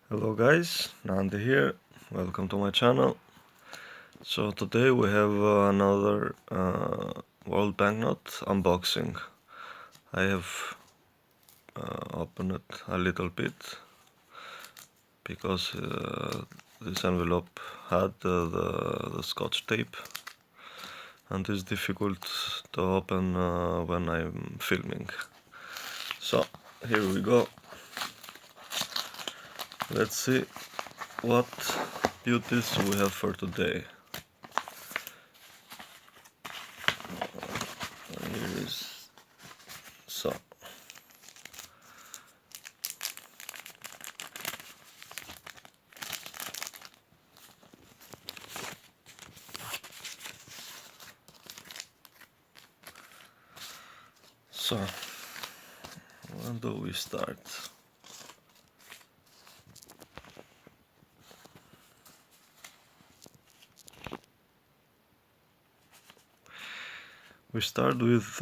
Hello guys, Nandi here. Welcome to my channel. So today we have another World Banknote unboxing. I have opened it a little bit because this envelope had the scotch tape and it's difficult to open when I'm filming. So here we go. Let's see what beauties we have for today. Here is so so when do we start? We start with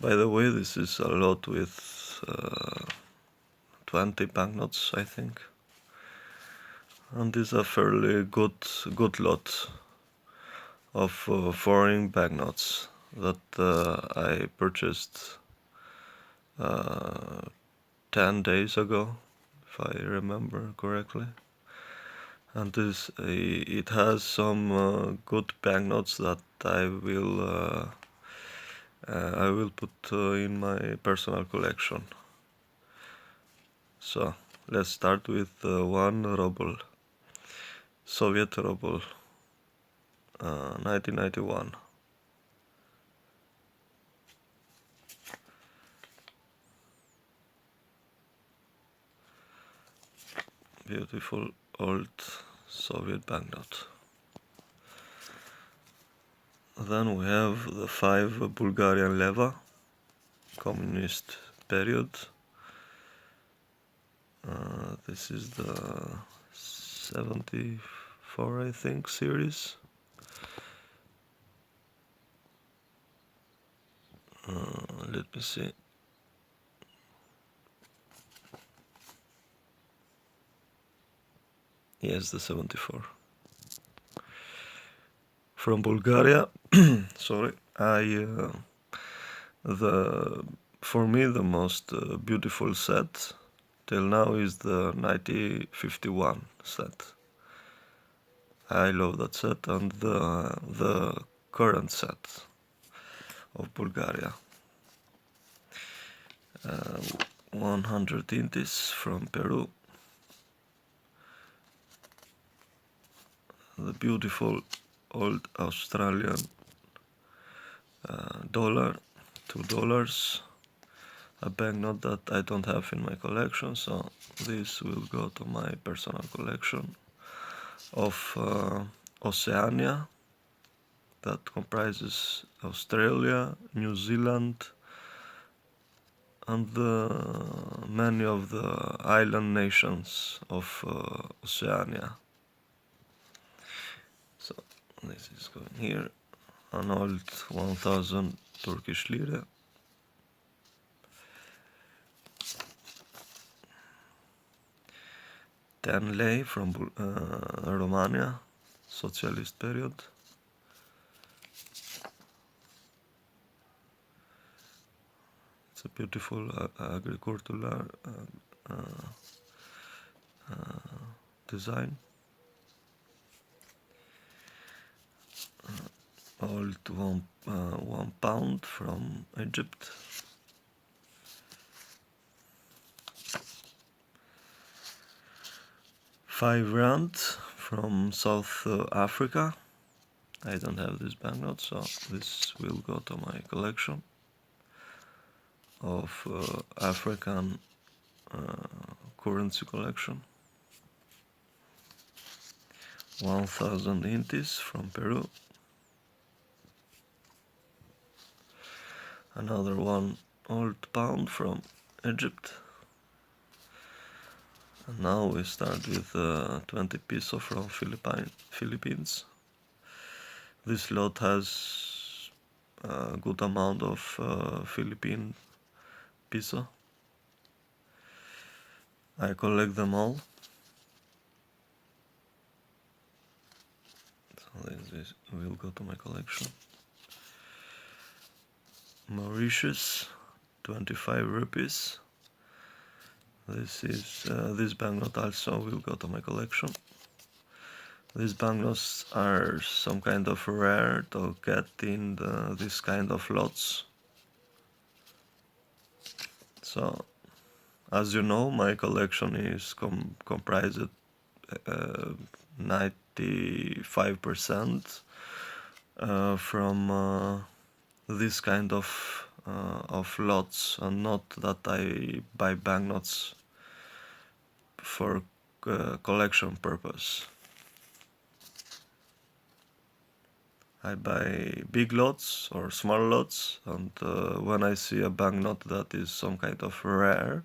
by the way, this is a lot with 20 banknotes, I think, and this is a fairly good lot of foreign banknotes that I purchased 10 days ago, if I remember correctly. And this it has some good banknotes that I will put in my personal collection. So let's start with one ruble, Soviet ruble, 1991. Beautiful old Soviet banknote. Then we have the 5 Bulgarian leva, communist period. This is the 74, I think, series. Let me see. Yes, the 74. From Bulgaria. Sorry, the for me the most beautiful set till now is the 1951 set. I love that set and the current set of Bulgaria. 100 intis from Peru. The beautiful old Australian dollar, $2, a banknote that I don't have in my collection, so this will go to my personal collection of Oceania, that comprises Australia, New Zealand, and many of the island nations of Oceania. So this is going here, an old 1000 Turkish lira. Ten lei from Romania, socialist period. It's a beautiful agricultural design. Old £1 from Egypt. £5 from South Africa. I don't have this banknote, so this will go to my collection of African currency collection. 1000 intis from Peru. Another one old pound from Egypt. And now we start with 20 peso from Philippines. This lot has a good amount of Philippine peso. I collect them all. So this will go to my collection. Mauritius, 25 rupees. This banknote also will go to my collection. These banknotes are some kind of rare to get in this kind of lots. So, as you know, my collection is comprised 95% from this kind of lots, and not that I buy banknotes for collection purpose. I buy big lots or small lots, and when I see a banknote that is some kind of rare,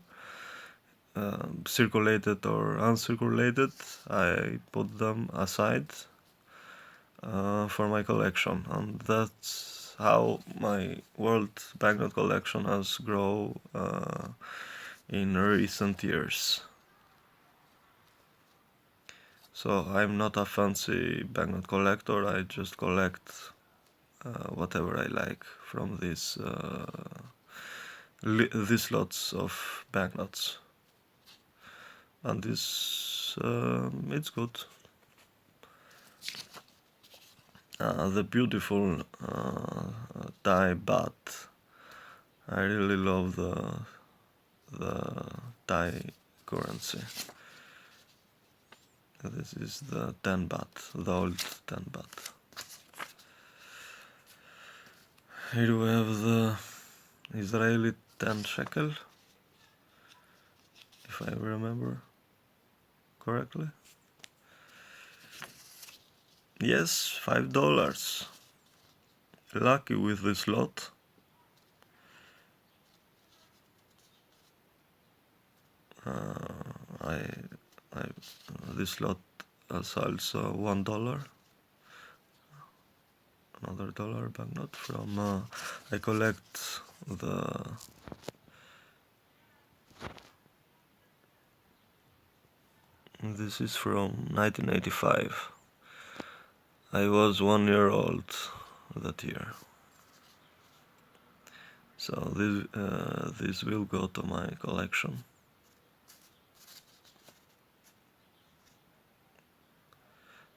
circulated or uncirculated, I put them aside for my collection, and that's how my world banknote collection has grown in recent years. So I'm not a fancy banknote collector. I just collect whatever I like from these lots of banknotes, and this it's good. The beautiful Thai baht. I really love the Thai currency. This is the 10 baht, the old 10 baht. Here we have the Israeli 10 shekel, if I remember correctly. Yes, $5. Lucky with this lot. This lot has also $1. Another dollar banknote from I collect this is from 1985. I was 1 year old that year. So this will go to my collection.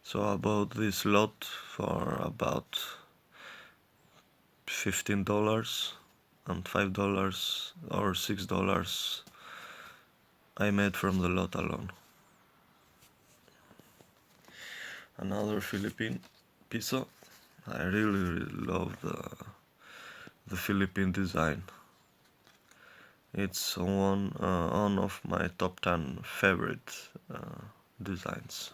So about this lot for about $15 and $5 or $6 I made from the lot alone. Another Philippine peso. I really love the Philippine design. It's one of my top 10 favorite designs.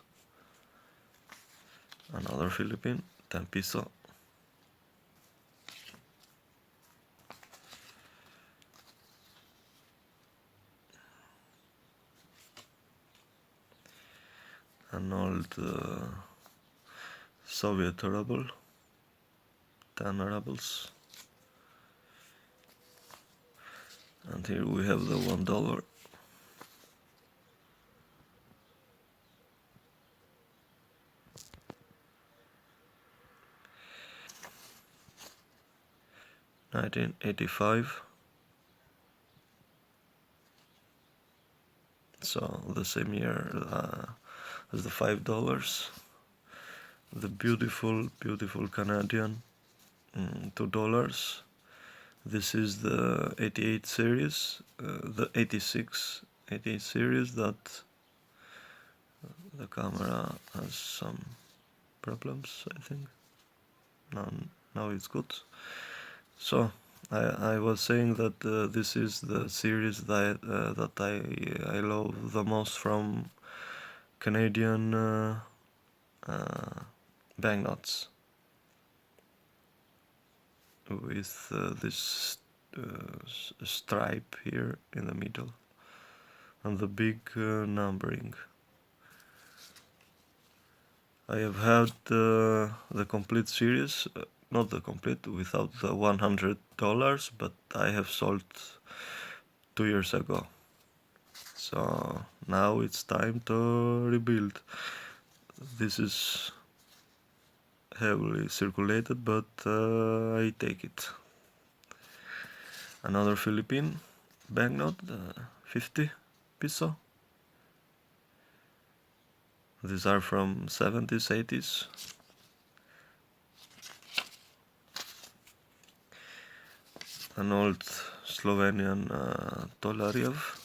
Another Philippine 10 peso. An old Soviet ruble, 10 rubles. And here we have the $1. $1985. So the same year as the $5. The beautiful, beautiful Canadian $2. This is the 88 series, the 88 series that the camera has some problems, I think. Now it's good. So I was saying that this is the series that I love the most from Canadian banknotes, with this stripe here in the middle and the big numbering. I have had the complete series, not the complete without the $100, but I have sold 2 years ago. So now it's time to rebuild. This is heavily circulated, but I take it. Another Philippine banknote, 50 peso. These are from 70s, 80s. An old Slovenian Tolariev.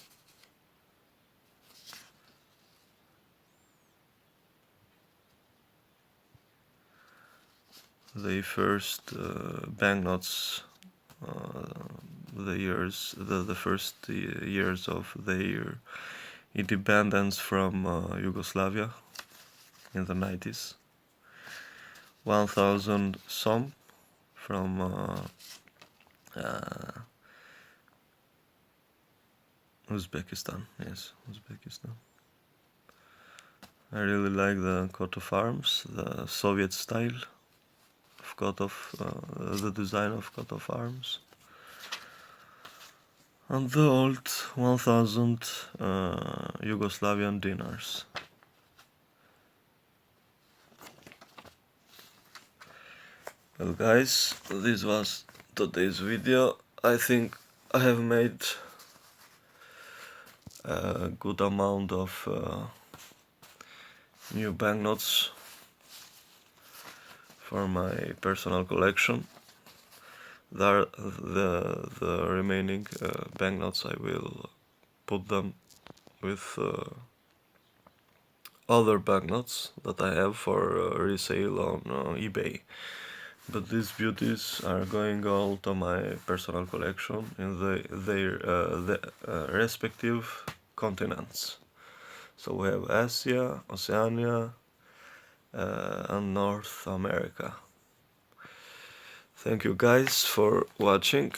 The first banknotes, the first years of their independence from Yugoslavia in the 90s. 1000 som from Uzbekistan. Yes, Uzbekistan. I really like the coat of arms, the Soviet style of coat of the design of coat of arms, and the old 1000 Yugoslavian dinars. Well guys, this was today's video. I think I have made a good amount of new banknotes for my personal collection. The remaining banknotes, I will put them with other banknotes that I have for resale on eBay. But these beauties are going all to my personal collection in their respective continents. So we have Asia, Oceania, and North America. Thank you guys for watching.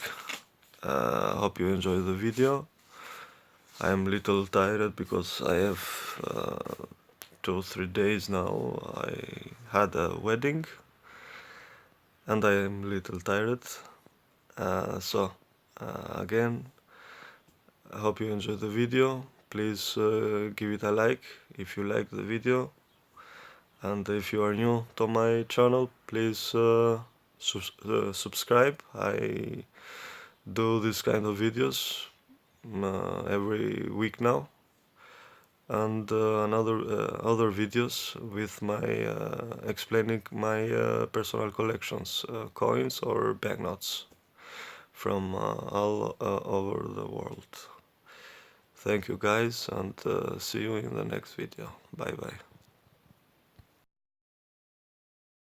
Hope you enjoy the video. I am little tired because I have 2-3 days now. I had a wedding and I am little tired. Again, I hope you enjoyed the video. Please give it a like if you like the video, and if you are new to my channel, please subscribe. I do this kind of videos every week now, and other videos with my explaining my personal collections, coins or banknotes from all over the world. Thank you guys, and see you in the next video. Bye bye.